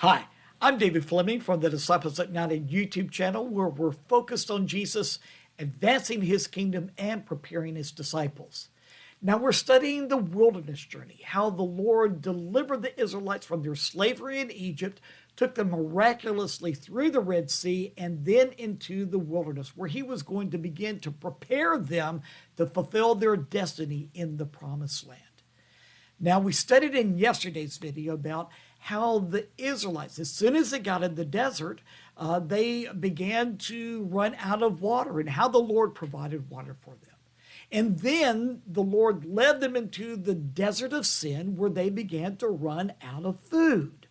Hi, I'm David Fleming from the Disciples Ignited YouTube channel, where we're focused on Jesus, advancing his kingdom, and preparing his disciples. Now we're studying the wilderness journey, how the Lord delivered the Israelites from their slavery in Egypt, took them miraculously through the Red Sea, and then into the wilderness, where he was going to begin to prepare them to fulfill their destiny in the promised land. Now, we studied in yesterday's video about how the Israelites, as soon as they got in the desert, they began to run out of water, and how the Lord provided water for them. And then the Lord led them into the desert of sin, where they began to run out of food.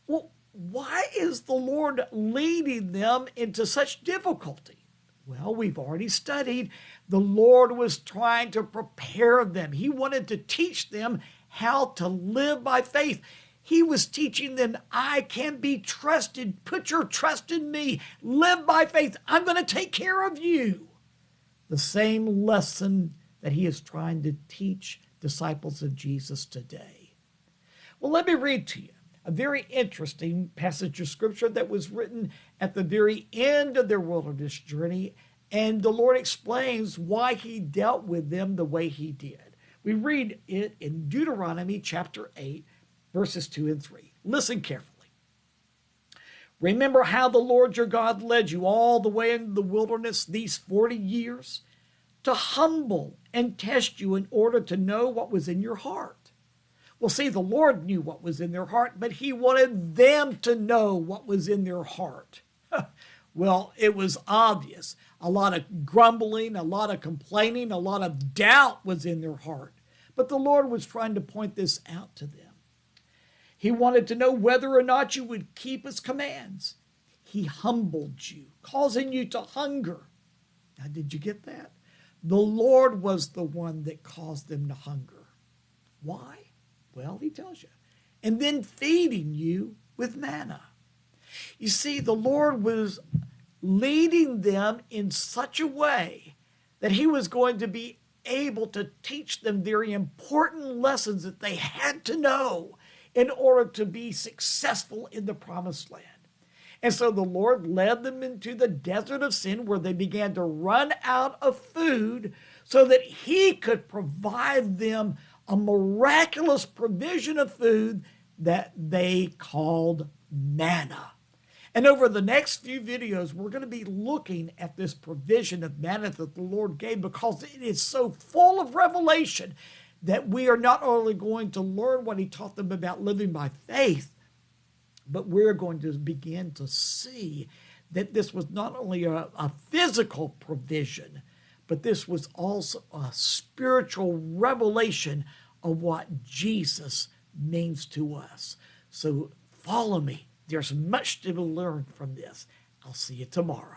Well, why is the Lord leading them into such difficulty? Well, we've already studied the Lord was trying to prepare them. He wanted to teach them how to live by faith. He was teaching them, I can be trusted. Put your trust in me. Live by faith. I'm going to take care of you. The same lesson that he is trying to teach disciples of Jesus today. Well, let me read to you a very interesting passage of scripture that was written at the very end of their wilderness journey, and the Lord explains why he dealt with them the way he did. We read it in Deuteronomy chapter 8, verses 2 and 3. Listen carefully. Remember how the Lord your God led you all the way into the wilderness these 40 years to humble and test you in order to know what was in your heart. Well, see, the Lord knew what was in their heart, but he wanted them to know what was in their heart. Well, it was obvious. A lot of grumbling, a lot of complaining, a lot of doubt was in their heart. But the Lord was trying to point this out to them. He wanted to know whether or not you would keep his commands. He humbled you, causing you to hunger. Now, did you get that? The Lord was the one that caused them to hunger. Why? Well, he tells you. And then feeding you with manna. You see, the Lord was leading them in such a way that he was going to be able to teach them very important lessons that they had to know in order to be successful in the promised land. And so the Lord led them into the desert of sin, where they began to run out of food, so that he could provide them a miraculous provision of food that they called manna. And over the next few videos, we're going to be looking at this provision of manna that the Lord gave, because it is so full of revelation that we are not only going to learn what he taught them about living by faith, but we're going to begin to see that this was not only a physical provision, but this was also a spiritual revelation of what Jesus means to us. So follow me. There's much to learn from this. I'll see you tomorrow.